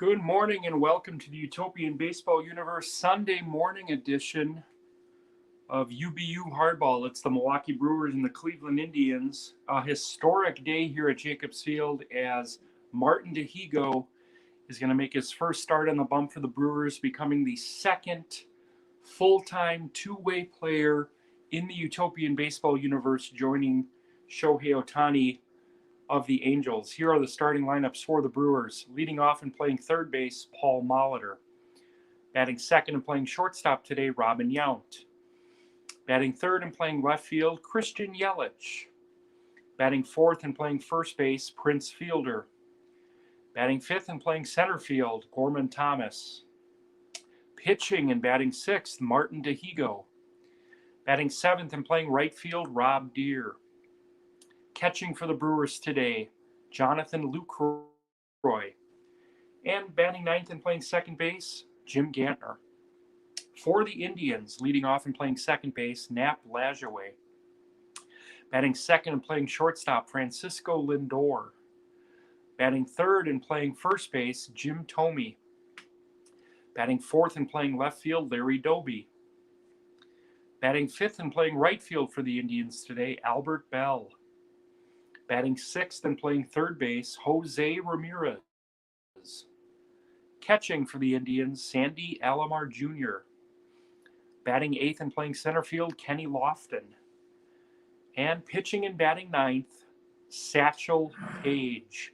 Good morning and welcome to the Utopian Baseball Universe Sunday morning edition of UBU Hardball. It's the Milwaukee Brewers and the Cleveland Indians. A historic day here at Jacobs Field as Martin Dihigo is going to make his first start on the bump for the Brewers, becoming the second full-time two-way player in the Utopian Baseball Universe, joining Shohei Ohtani of the Angels. Here are the starting lineups for the Brewers. Leading off and playing third base, Paul Molitor. Batting second and playing shortstop today, Robin Yount. Batting third and playing left field, Christian Yelich. Batting fourth and playing first base, Prince Fielder. Batting fifth and playing center field, Gorman Thomas. Pitching and batting sixth, Martin Dihigo. Batting seventh and playing right field, Rob Deere. Catching for the Brewers today, Jonathan Lucroy. And batting ninth and playing second base, Jim Gantner. For the Indians, leading off and playing second base, Nap Lajoie. Batting second and playing shortstop, Francisco Lindor. Batting third and playing first base, Jim Thome. Batting fourth and playing left field, Larry Doby. Batting fifth and playing right field for the Indians today, Albert Bell. Batting sixth and playing third base, Jose Ramirez. Catching for the Indians, Sandy Alomar Jr. Batting eighth and playing center field, Kenny Lofton. And pitching and batting ninth, Satchel Paige.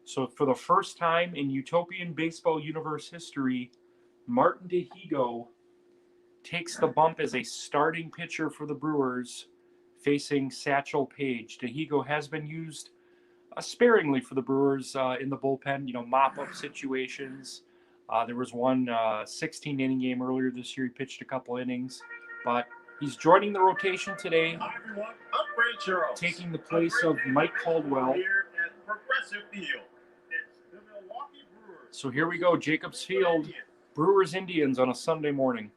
So for the first time in Utopian Baseball Universe history, Martin Dihigo takes the bump as a starting pitcher for the Brewers, facing Satchel Paige. Dihigo has been used sparingly for the Brewers in the bullpen, mop-up situations. There was one 16-inning game earlier this year. He pitched a couple innings, but he's joining the rotation today, taking the place of Mike Caldwell. So here we go, Jacobs Field, Brewers Indians on a Sunday morning.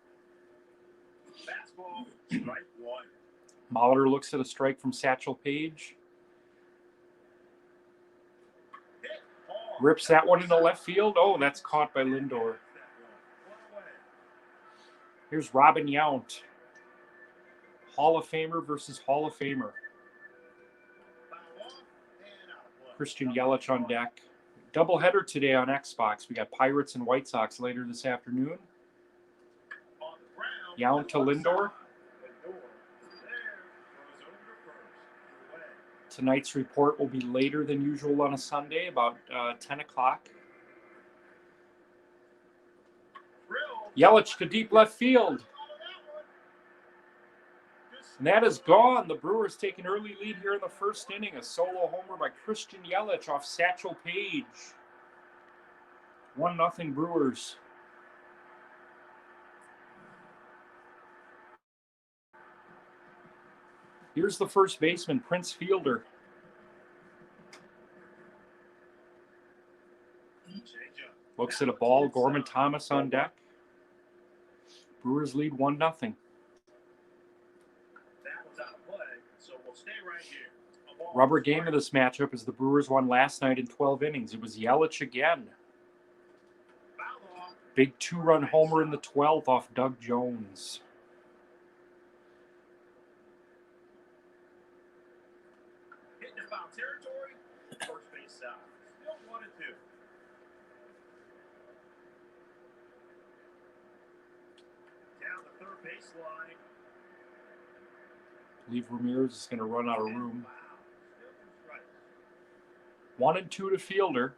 Fastball, strike one. Molitor looks at a strike from Satchel Paige. Rips that one into left field. Oh, that's caught by Lindor. Here's Robin Yount. Hall of Famer versus Hall of Famer. Christian Yelich on deck. Doubleheader today on Xbox. We got Pirates and White Sox later this afternoon. Yount to Lindor. Tonight's report will be later than usual on a Sunday, about 10 o'clock. Yelich to deep left field. And that is gone. The Brewers take an early lead here in the first inning. A solo homer by Christian Yelich off Satchel Paige. 1-0 Brewers. Here's the first baseman, Prince Fielder. Looks at a ball, Gorman Thomas on deck. Brewers lead 1-0. Rubber game of this matchup as the Brewers won last night in 12 innings. It was Yelich again. Big two-run homer in the 12th off Doug Jones. Territory, first base side. Still 1-2. Down the third baseline. I believe Ramirez is going to run out of room. 1-2 to Fielder.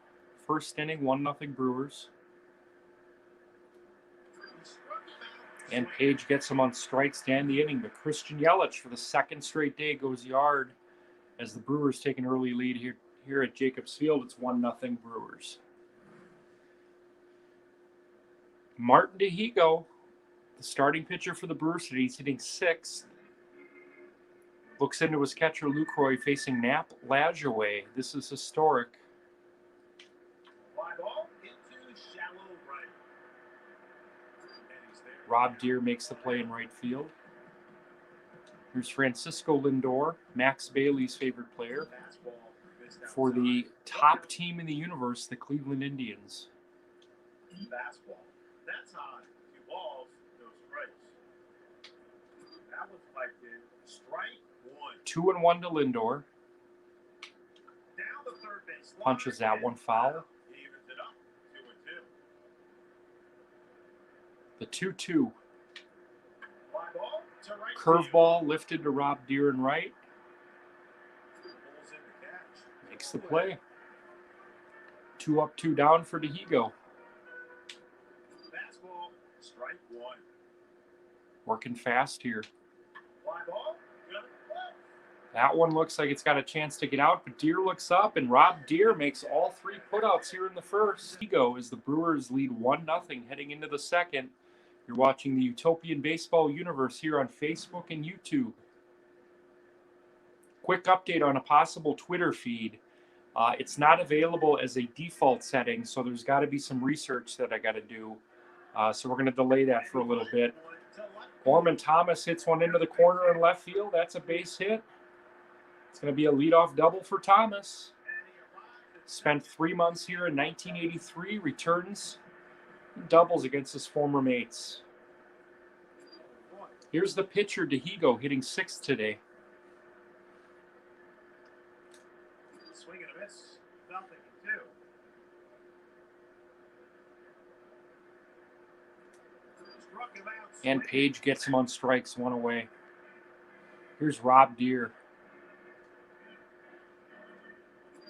First inning, 1-0 Brewers. And Paige gets him on strikes to end the inning, but Christian Yelich for the second straight day goes yard. As the Brewers take an early lead here at Jacobs Field, it's 1-0 Brewers. Martin Dihigo, the starting pitcher for the Brewers today, he's hitting sixth. Looks into his catcher, Lucroy, facing Nap Lajoie. This is historic. Fly ball into shallow right. Rob Deere makes the play in right field. Here's Francisco Lindor, Max Bailey's favorite player, for the top team in the universe, the Cleveland Indians. Fastball. That's high. 2 balls, no strikes. That was piped in. Strike 1. 2-1 to Lindor. Down the third base line. Punches that one foul. He evens it up. 2-2. The 2-2. Fly ball to right Curveball lifted to Rob Deere and right. field. Pulls in the catch. Makes the play. 2 up, 2 down for Dihigo. Fastball. Strike 1. Working fast here. Fly ball. Good play. That one looks like it's got a chance to get out, but Deere looks up, and Rob Deere makes all 3 putouts here in the first. Dihigo as the Brewers lead 1-0 heading into the second. You're watching the Utopian Baseball Universe here on Facebook and YouTube. Quick update on a possible Twitter feed. It's not available as a default setting, so there's got to be some research that I got to do. So we're going to delay that for a little bit. Gorman Thomas hits one into the corner in left field. That's a base hit. It's going to be a leadoff double for Thomas. Spent 3 months here in 1983. Returns and doubles against his former mates. Here's the pitcher, Dihigo, hitting 6th today. Swing and a miss. Nothing to 2. Struck him out. And Paige gets him on strikes, 1 away. Here's Rob Deere.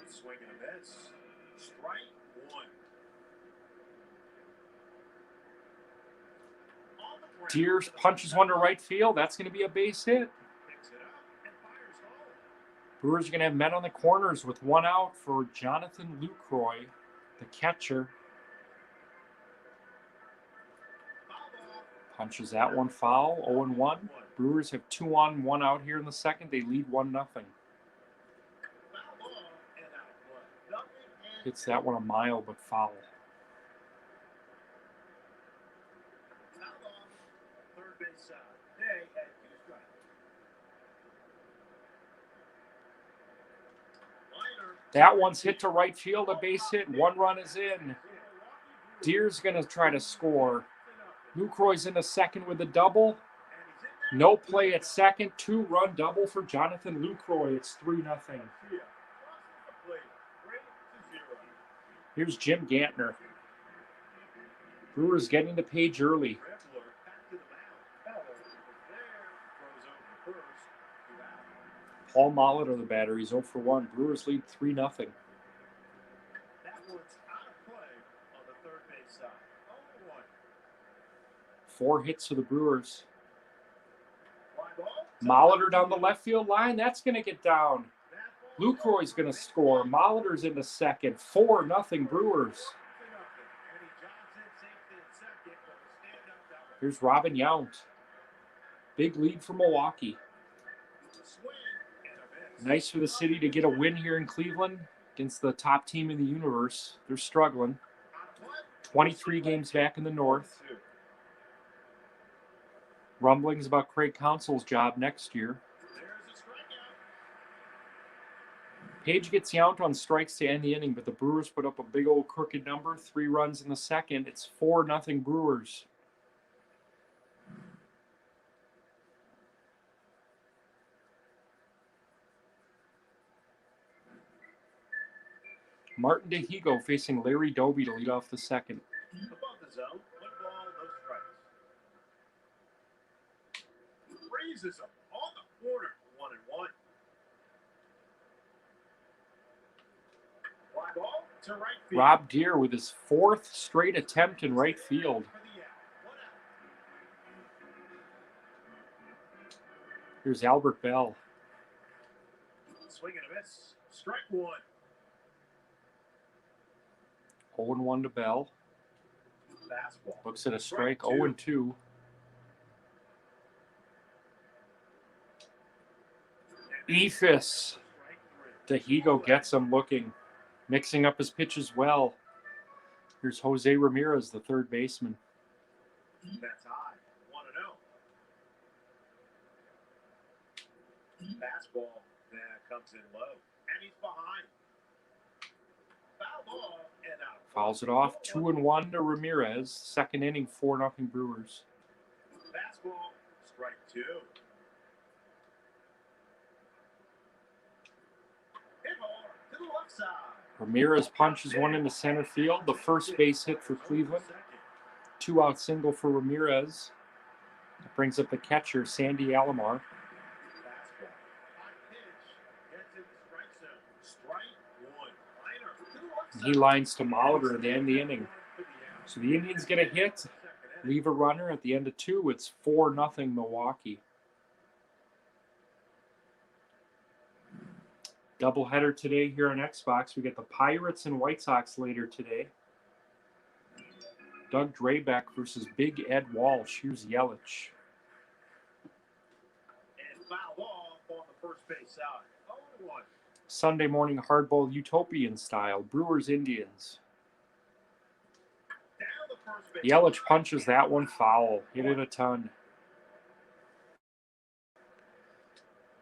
Swing and a miss. Strike 1. On the ground. Deere punches one to right field. That's going to be a base hit. Picks it up and fires home. Brewers are going to have men on the corners with 1 out for Jonathan Lucroy, the catcher. Punches that one foul, 0-1. Brewers have 2 on, 1 out here in the second. They lead 1-0. Hits that one a mile, but foul. Third base side. Day at 2 strikes. That one's hit to right field, a base hit. 1 run is in. Deere's going to try to score. Lucroy's in the second with a double. No play at second. 2-run double for Jonathan Lucroy. It's 3-0. Here's Jim Gantner. Brewers getting to Paige early. Paul Molitor, the batter. He's 0 for 1. Brewers lead 3-0. That one's out of play on the third base side. 0-1. 4 hits to the Brewers. Fly ball. Molitor down the left field line. That's going to get down. Lucroy's going to score. Molitor's in the second. 4-0 Brewers. Here's Robin Yount. Big lead for Milwaukee. Nice for the city to get a win here in Cleveland against the top team in the universe. They're struggling. 23 games back in the North. Rumblings about Craig Counsell's job next year. Paige gets Yount on strikes to end the inning, but the Brewers put up a big old crooked number. 3 runs in the second. It's 4-0 Brewers. Martin Dihigo facing Larry Doby to lead off the second. Above the zone, 1 ball, no strikes. Raises him on the corner, 1-1. Fly ball to right field. Rob Deere with his 4th straight attempt in right field. Here's Albert Bell. Swing and a miss. Strike 1. 0-1 to Bell. Fastball. Looks at a strike. 0-2. Ephus. Dihigo gets him looking. Mixing up his pitches well. Here's Jose Ramirez, the third baseman. That's high. 1-0. Fastball. That comes in low. And he's behind. Foul ball and out. Fouls it off. 2-1 to Ramirez. Second inning, 4-0 Brewers. Fastball, strike two. Hit hard to the left side. Ramirez punches one into center field. The first base hit for Cleveland. 2-out single for Ramirez. That brings up the catcher, Sandy Alomar. Fastball, high pitch, gets in the strike zone. Strike one. Liner to the left And side. he lines to Mauldin to end the inning. So the Indians get a hit, leave a runner at the end of 2. It's 4-0 Milwaukee. Doubleheader today here on Xbox. We get the Pirates and White Sox later today. Doug Drabek versus Big Ed Walsh. Here's Yelich. And foul off on the first base side. 0-1. Sunday morning hardball utopian style. Brewers Indians. Down the first base. Yelich punches that one foul. Hit it a ton.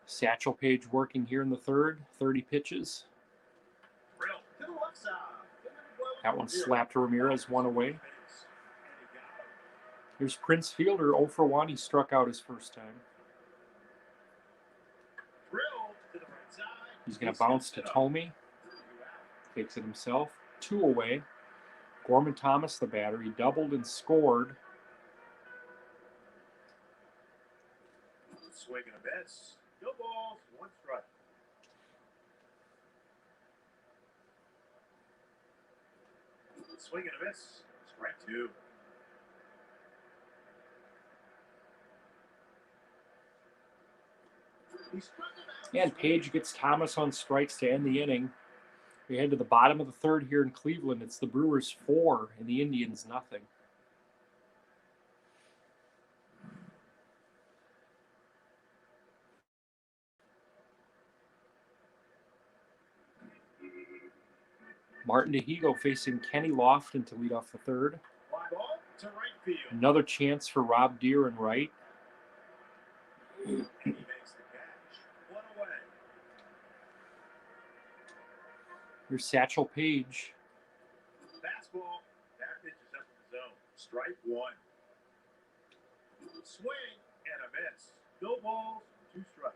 Satchel Paige working here in the third. 30 pitches. Drill to the left side. That one slapped Ramirez, one away. Here's Prince Fielder, 0 for 1. He struck out his first time. Drill to the right side. He's going to bounce to Tomey. Takes it himself. 2 away. Gorman Thomas, the batter. He doubled and scored. Swing and a miss. No balls, 1 strike. Swing and a miss. Strike 2. And Page gets Thomas on strikes to end the inning. We head to the bottom of the third here in Cleveland. It's the Brewers 4 and the Indians nothing. Martin Dihigo facing Kenny Lofton to lead off the third. Fly ball to right field. Another chance for Rob Deere in right. And he makes the catch. 1 away. Here's Satchel Paige. Fastball. That pitch is up in the zone. Strike 1. Swing and a miss. No balls, 2 strikes.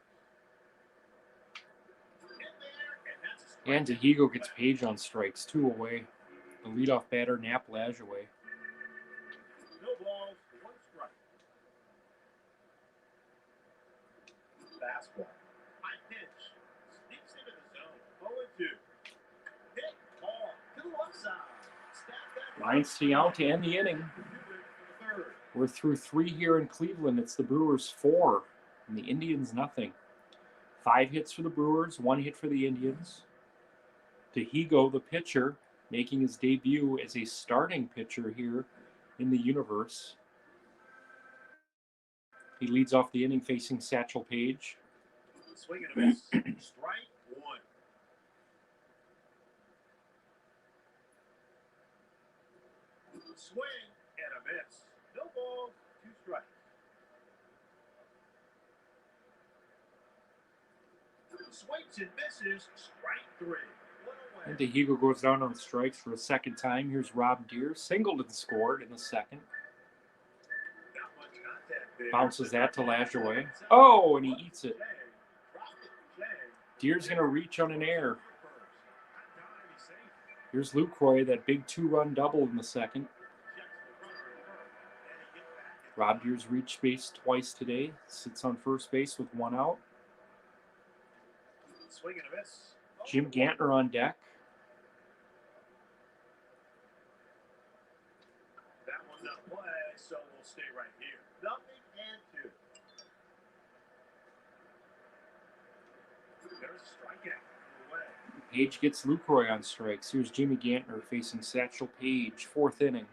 In there, and that's a strike. And Dihigo gets Page on strikes, 2 away. The leadoff batter, Nap Lajoie. No balls, 1 strike. Fastball. High pitch. Sneaks into the zone. 0-2. Hit ball to the left side. Snap that. Lines to out to end the inning. Do it for the third. We're through 3 here in Cleveland. It's the Brewers 4 and the Indians nothing. 5 hits for the Brewers, 1 hit for the Indians. Dihigo, the pitcher, making his debut as a starting pitcher here in the universe. He leads off the inning facing Satchel Paige. Swing and a miss. Strike 1. Swing and a miss. No balls, 2 strikes. Swings and misses. Strike 3. 1 away. And Dihigo goes down on strikes for a second time. Here's Rob Deere. Singled and scored in the second. Not much contact there. Bounces that to Lajoie. Oh, and he eats it. Deere's going to reach on an error. Here's Lucroy, that big 2-run double in the second. Rob Deere's reached base twice today. Sits on first base with 1 out. Swing and a miss. Jim Gantner on deck. That one's not play, so we'll stay right here. 0-2. There's a strikeout. Away. Page gets Lucroy on strikes. Here's Jimmy Gantner facing Satchel Paige. 4th inning.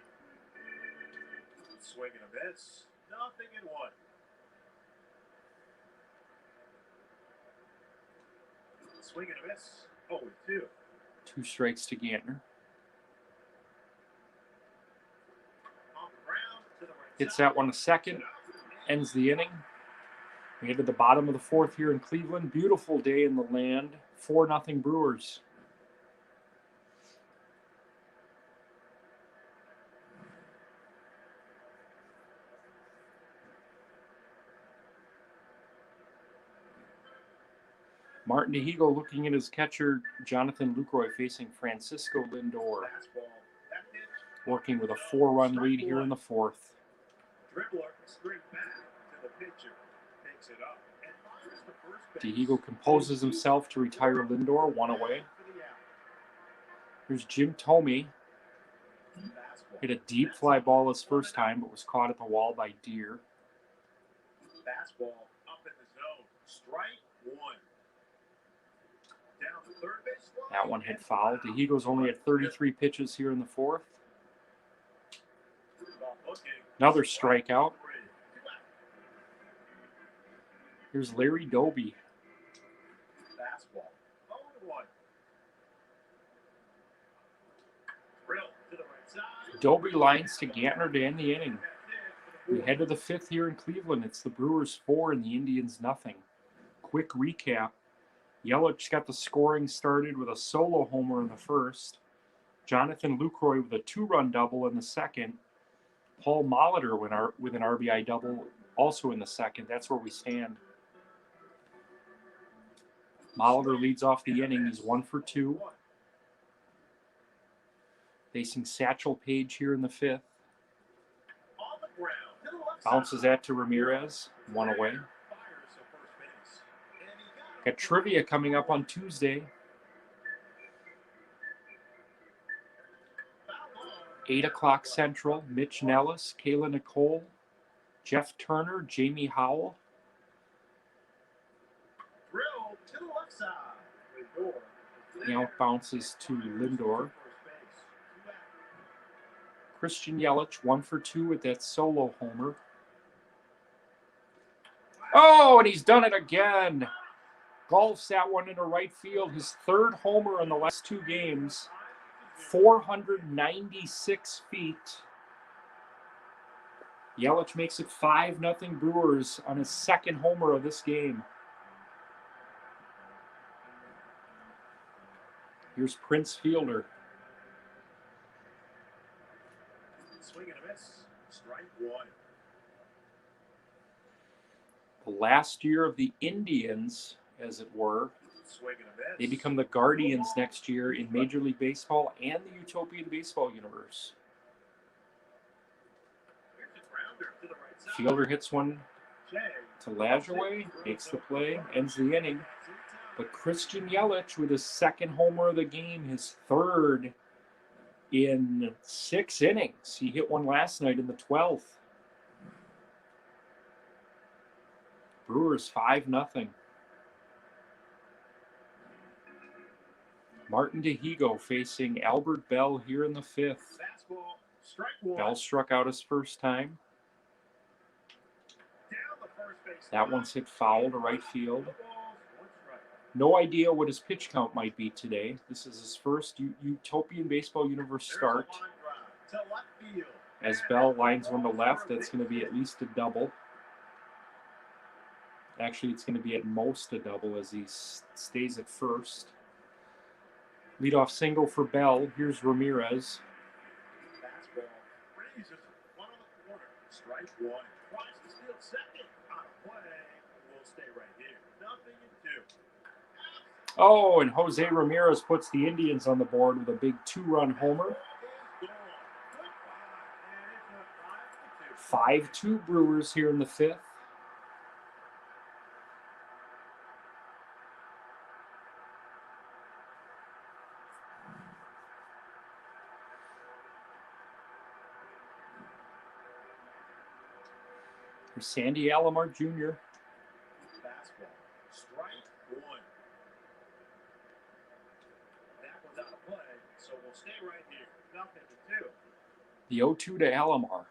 Swing and a miss. 0-1. Swing and a miss. 0-2. 2 strikes to Gantner. On the ground to the right Hits side. that one a second. Ends the inning. We head to the bottom of the 4th here in Cleveland. Beautiful day in the land. 4-0 Brewers. Martin Dihigo looking at his catcher, Jonathan Lucroy, facing Francisco Lindor, Fastball. That pitch. working with a 4-run lead here in the fourth. Dribbler straight back to the pitcher. Takes it up and fires the first base. Dihigo composes himself to retire Lindor, 1 away. For the out. Here's Jim Thome. Fastball. Hit a deep fly ball his first time, but was caught at the wall by Deere. Fastball up in the zone. Strike one. Down the third base line. That one hit foul. Dihigo's only at 33 pitches here in the fourth. Another strikeout. Here's Larry Doby. Fastball. 0-1. Drill to the right side. Doby lines to Gantner to end the inning. We head to the fifth here in Cleveland. It's the Brewers 4 and the Indians nothing. Quick recap. Yelich got the scoring started with a solo homer in the first. Jonathan Lucroy with a 2-run double in the second. Paul Molitor with an RBI double also in the second. That's where we stand. Molitor leads off the inning. He's 1 for 2. Facing Satchel Paige here in the fifth. On the ground. To the left Bounces side. that to Ramirez. 1 away. Fires to first base. And he got Got trivia coming up on Tuesday. 8 o'clock Central. Mitch Nellis, Kayla Nicole, Jeff Turner, Jamie Howell. drill to the left side. Lindor. The out bounces to Lindor. First base. Two out. Christian Yelich, 1 for 2 with that solo homer. Oh, and he's done it again. Golfs that one into right field. His third homer in the last 2 games. 496 feet. Yelich makes it 5-0 Brewers on his second homer of this game. Here's Prince Fielder. Swing and a miss. Strike one. The last year of the Indians, as it were. Swing and a miss. They become the Guardians next year in Major League Baseball and the Utopian Baseball universe. Here's the grounder to the right side. Fielder hits one Jay. to Lajoie, makes the play, ends the inning. But Christian Yelich with his second homer of the game, his third in 6 innings. He hit one last night in the 12th. Brewers 5-0. Martin Dihigo facing Albert Bell here in the fifth. Fastball. Strike one. Bell struck out his first time. Down the first base That line. one's hit foul to right field. No balls, one strike. No idea what his pitch count might be today. This is his first Utopian Baseball Universe There's a start. line drive to left field. As Bell lines one to left, that's going to be at least a double. Actually, it's going to be at most a double as he stays at first. Leadoff single for Bell. Here's Ramirez. Fastball. Raises one on the corner. Strike one. Tries to steal second. On a play. We'll stay right here. 0-2. Oh, and Jose Ramirez puts the Indians on the board with a big 2-run homer. 5-2 Brewers here in the fifth. Here's Sandy Alomar Jr. Fastball. Strike one. That was out of play, so we'll stay right here. 0-2. The 0-2 to Alomar.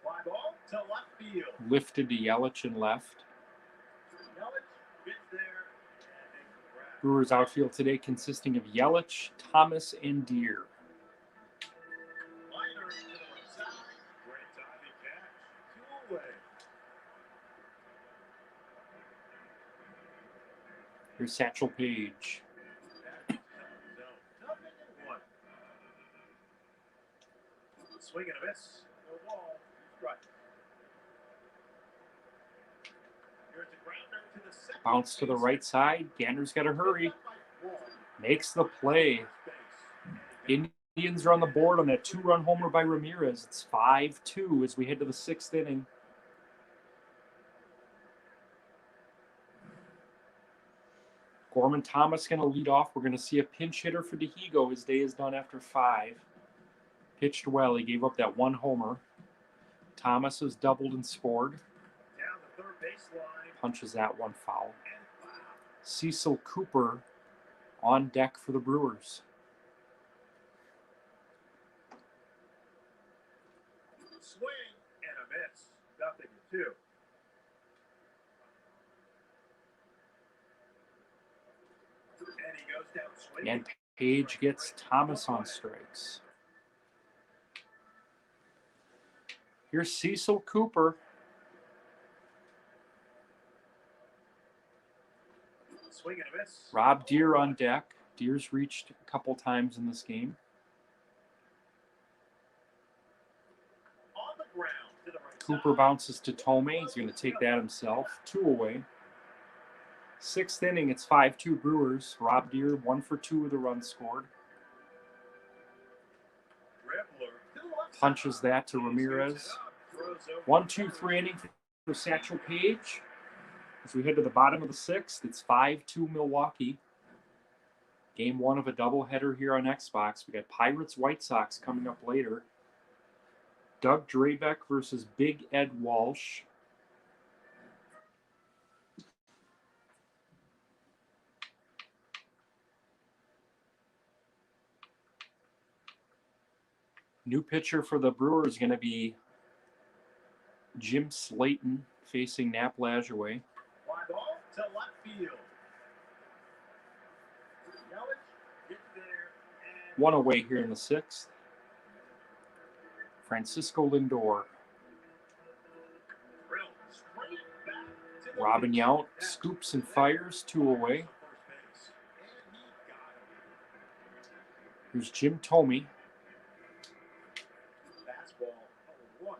Fly ball to left field. Lifted to Yelich and left. Yelich gets there and makes the grab. Brewers outfield today consisting of Yelich, Thomas, and Deere. Liner to the right side. Great timing catch. 2 away. Here's Satchel Paige. Back into the zone. 0-1. Swing and a miss. No ball. Strike. Here's the grounder to the Bounce to the right side. Gantner's got to hurry. Makes the play. Indians are on the board on that 2-run homer by Ramirez. It's 5-2 as we head to the 6th inning. Gorman Thomas going to lead off. We're going to see a pinch hitter for Dihigo. His day is done after 5. Pitched well. He gave up that 1 homer. Thomas has doubled and scored. Punches that 1 foul. Cecil Cooper on deck for the Brewers. Swing and a miss. 0-2. And he goes down swinging. And Paige gets Thomas on strikes. Here's Cecil Cooper. Swing and a miss. Rob Deere on deck. Deere's reached a couple times in this game. On the ground to the right Cooper side. bounces to Tome. He's going to take that himself. 2 away. 6th inning, it's 5-2 Brewers. Rob Deere, 1 for 2 with a run scored. Punches that to Ramirez. 1-2-3 inning for Satchel Paige. As we head to the bottom of the 6th, it's 5-2 Milwaukee. Game 1 of a doubleheader here on Xbox. We got Pirates White Sox coming up later. Doug Drabeck versus Big Ed Walsh. New pitcher for the Brewers is going to be Jim Slayton facing Nap Lajoie. Fly ball to left field. Yelich gets there and 1 away here in the 6th. Francisco Lindor. drilled straight back to the Robin pitch. Yount scoops and fires. 2 away. First base. And he got him. Here's Jim Thome. Fastball 0-1.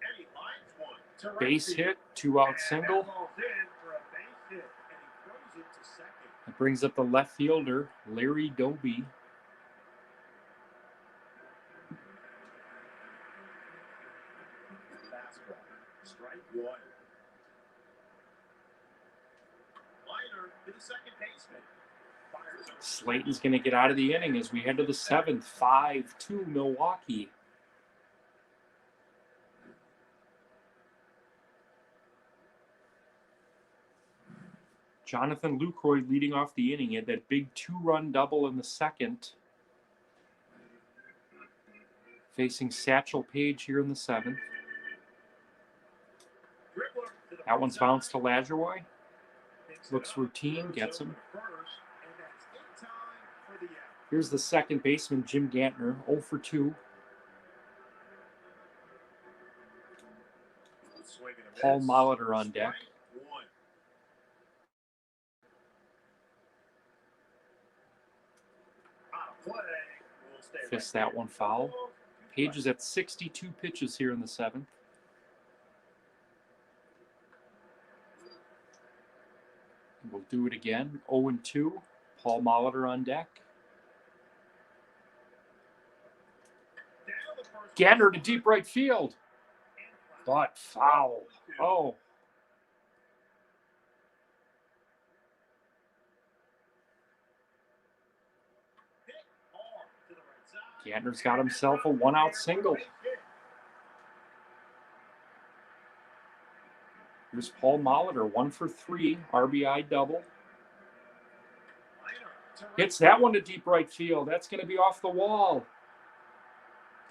And he lines one to right Base field. hit. 2-out And single. that ball's in for a base hit, and he throws it to second. That brings up the left fielder, Larry Doby. Fastball, strike 1. Liner to the second baseman. Fires over. Slayton's going to get out of the inning as we head to the 7th. 5-2 Milwaukee. Jonathan Lucroy leading off the inning. He had that big 2-run double in the 2nd. Facing Satchel Paige here in the 7th. Dribbler to the That one's right bounced to side. Lajoie. Picks it Looks up, routine, throws gets over him. to first, and that's in time for the out. Here's the second baseman, Jim Gantner, 0 for 2. Swing and a Paul miss. Molitor on deck. Strike 1. Out of play. Will stay Fist right that one foul. Paige is at 62 pitches here in the 7th. We'll do it again. 0-2. Paul Molitor on deck. Down the first Gantner to base. deep right field. But foul. Oh, Hit hard to the right side. Gantner's got himself a 1-out single. Here's Paul Molitor, 1 for 3, RBI double. Hits that one to deep right field. That's going to be off the wall.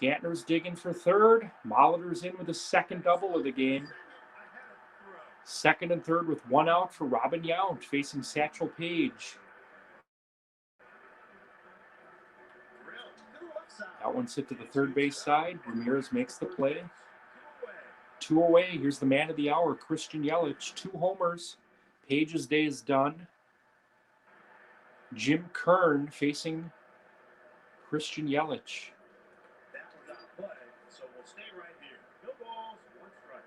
Gantner's digging for third. Molitor's in with the second double of the game. Second and third with 1 out for Robin Yount facing Satchel Paige. That one's hit to the third base side. Ramirez makes the play. 2 away. Here's the man of the hour, Christian Yelich. 2 homers. Paige's day is done. Jim Kern facing Christian Yelich. That one's out of play, so we'll stay right here. No balls, 1 strike.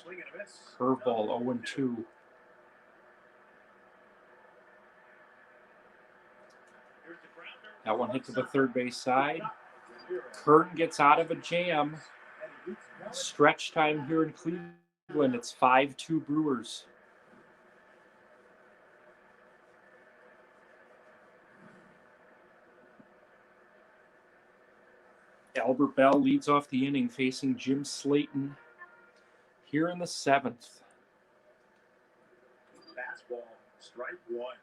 Swing and a miss. Curveball 0-2. Here's the grounder. That one hit to the third base side. Kern gets out of a jam. Stretch time here in Cleveland. It's 5-2 Brewers. Albert Bell leads off the inning facing Jim Slayton here in the 7th. Fastball, strike one.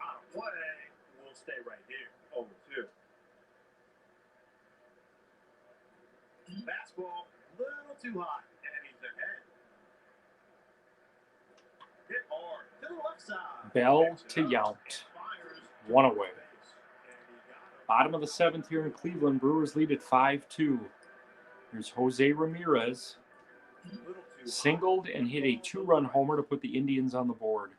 Out of play, we'll stay right here. 0-2. Fastball, little too hot, and he's ahead. Hit hard to the left side. Bell to Yount. 1 away. Bottom of the 7th here in Cleveland. Brewers lead at 5-2. Here's Jose Ramirez. Singled and hit a 2-run homer to put the Indians on the board.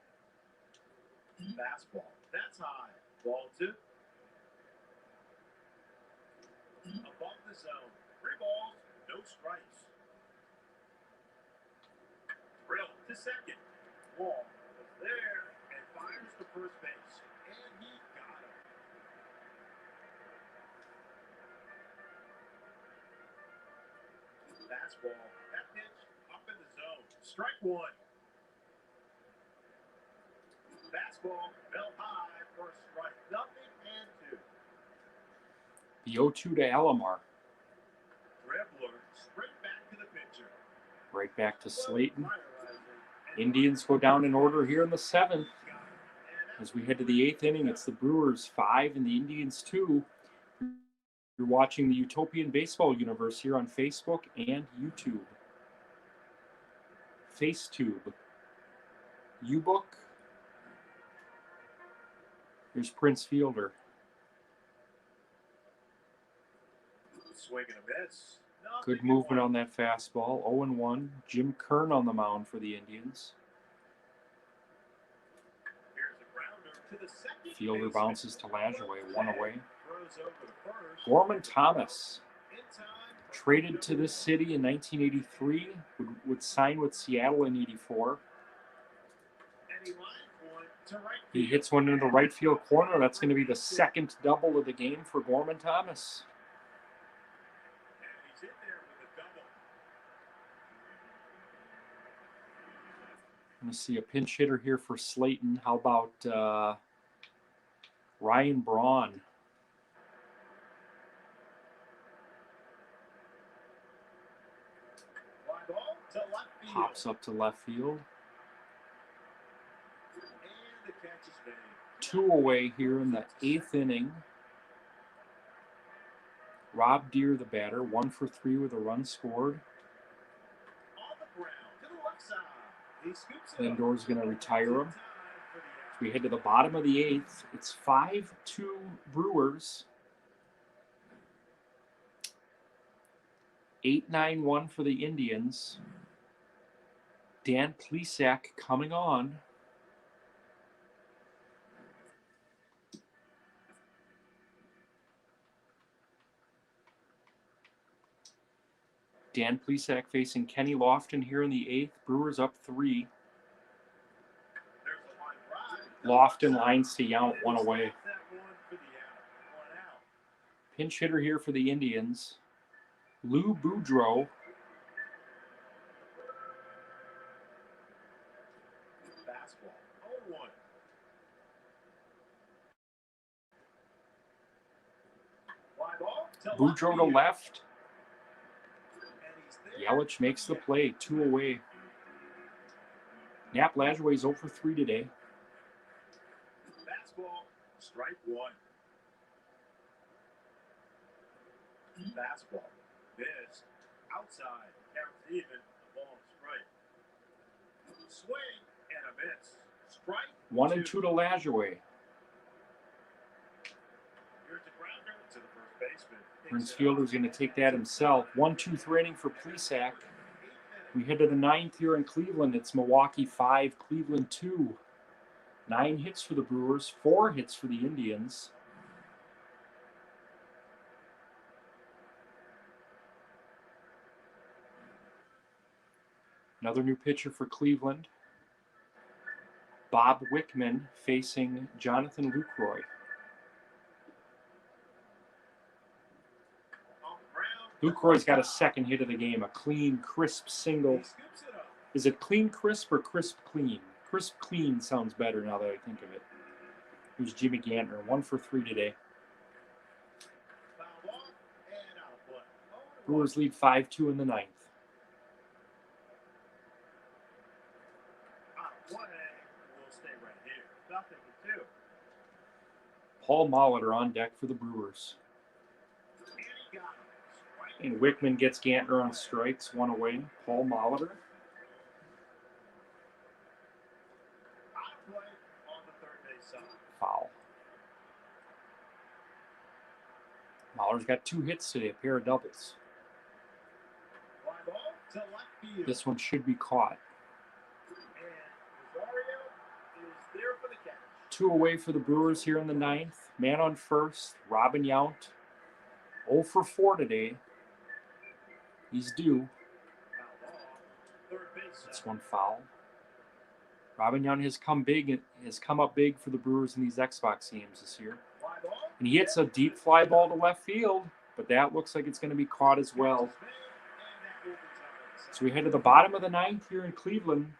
Fastball, that's high. Ball 2. Above the zone. 3 balls, no strikes. Drill to second. Wall is there and fires to first base. And he got him. Fastball, that pitch up in the zone. Strike one. Fastball, bell high, first strike. Nothing and 2. The 0-2 to Alomar. Dribbler, straight back to the pitcher. Right back to Slayton. Indians go down in order here in the 7th. As we head to the 8th inning, it's the Brewers 5 and the Indians 2. You're watching the Utopian Baseball Universe here on Facebook and YouTube. Facetube. Ubook. Here's Prince Fielder. Swing and a miss. Good movement on that fastball. 0-1. Jim Kern on the mound for the Indians. Fielder bounces to Lajoie, 1 away. Gorman Thomas, traded to this city in 1983, would sign with Seattle in 84. He hits one into the right field corner. That's going to be the second double of the game for Gorman Thomas. I'm going to see a pinch hitter here for Slayton. How about Ryan Braun? Pops up to left field. 2 away here in the 8th inning. Rob Deere, the batter, 1 for 3 with a run scored. Lindor's going to retire him. As we head to the bottom of the 8th, it's 5-2 Brewers. 8-9-1 for the Indians. Dan Plesac coming on. Dan Plesac facing Kenny Lofton here in the 8th. Brewers up 3. Lofton lines to Yount, 1 away. Pinch hitter here for the Indians. Lou Boudreau. Boudreau to left. Yelich makes the play, 2 away. Nap Lajoie's 0 for 3 today. Fastball, strike 1. Fastball, missed, outside, counts even, the ball strike. Swing and a miss. Strike 1 and 2 to Lajoie. Here's the grounder to the first baseman. Prince Fielder's going to take that himself. 1-2 inning for Plesac. We head to the 9th here in Cleveland. It's Milwaukee 5, Cleveland 2. 9 hits for the Brewers, 4 hits for the Indians. Another new pitcher for Cleveland. Bob Wickman facing Jonathan Lucroy. Lucroy's got a second hit of the game, a clean, crisp single. Is it clean, crisp, or crisp, clean? Crisp, clean sounds better now that I think of it. Here's Jimmy Gantner, 1 for 3 today. Brewers lead 5-2 in the ninth. Paul Molitor on deck for the Brewers. And Wickman gets Gantner on strikes, 1 away. Paul Molitor. Foul. Molitor's got 2 hits today, a pair of doubles. This one should be caught. 2 away for the Brewers here in the ninth. Man on first, Robin Yount. 0 for 4 today. He's due. That's one foul. Robin Yount has come up big for the Brewers in these Xbox games this year. And he hits a deep fly ball to left field, but that looks like it's going to be caught as well. So we head to the bottom of the ninth here in Cleveland.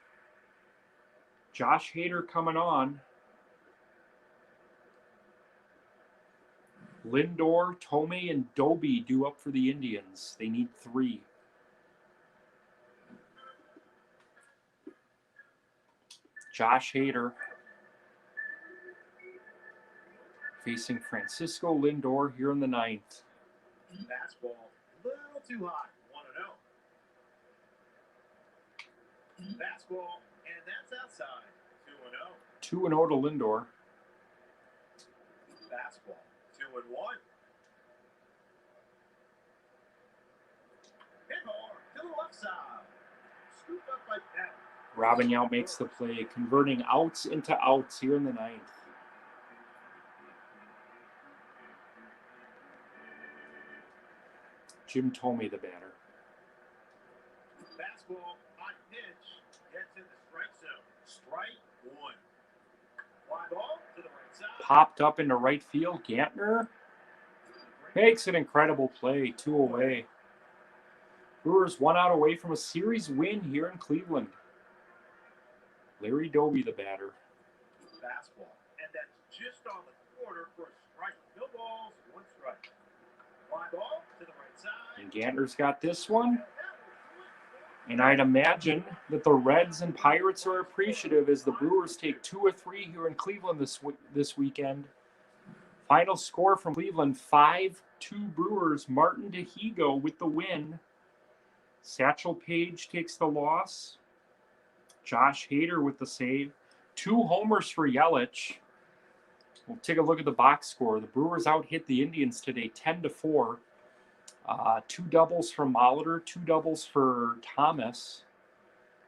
Josh Hader coming on. Lindor, Tomei, and Doby due up for the Indians. They need 3. Josh Hader facing Francisco Lindor here in the ninth. Fastball, a little too high, 1-0. Fastball, and that's outside, 2-0. 2-0 to Lindor. Fastball, 2-1. Hit hard to the left side. Scoop up by Pat. Robin Yount makes the play, converting outs into outs here in the ninth. Jim Tomei, the batter. Fastball, hot pitch, gets in the strike zone. Strike 1. Fly ball to the right side. Popped up into right field. Gantner makes an incredible play, 2 away. Brewers 1 out away from a series win here in Cleveland. Larry Doby, the batter. Fastball, and that's just on the quarter for a strike. No balls, 1 strike. Fly ball to the right side. And Gantner's got this one. And I'd imagine that the Reds and Pirates are appreciative as the Brewers take 2 or 3 here in Cleveland this weekend. Final score from Cleveland, 5-2 Brewers. Martin Dihigo with the win. Satchel Paige takes the loss. Josh Hader with the save. 2 homers for Yelich. We'll take a look at the box score. The Brewers out-hit the Indians today 10-4. 2 doubles from Molitor, 2 doubles for Thomas.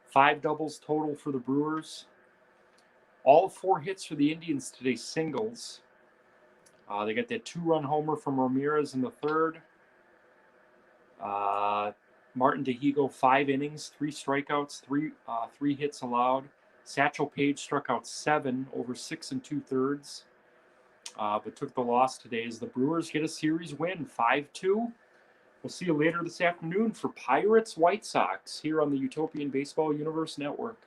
5 doubles total for the Brewers. All 4 hits for the Indians today, singles. They got that 2-run homer from Ramirez in the third. Martin Dihigo, 5 innings, 3 strikeouts, 3 hits allowed. Satchel Paige struck out 7 over 6 2/3, but took the loss today as the Brewers get a series win, 5-2. We'll see you later this afternoon for Pirates White Sox here on the Utopian Baseball Universe Network.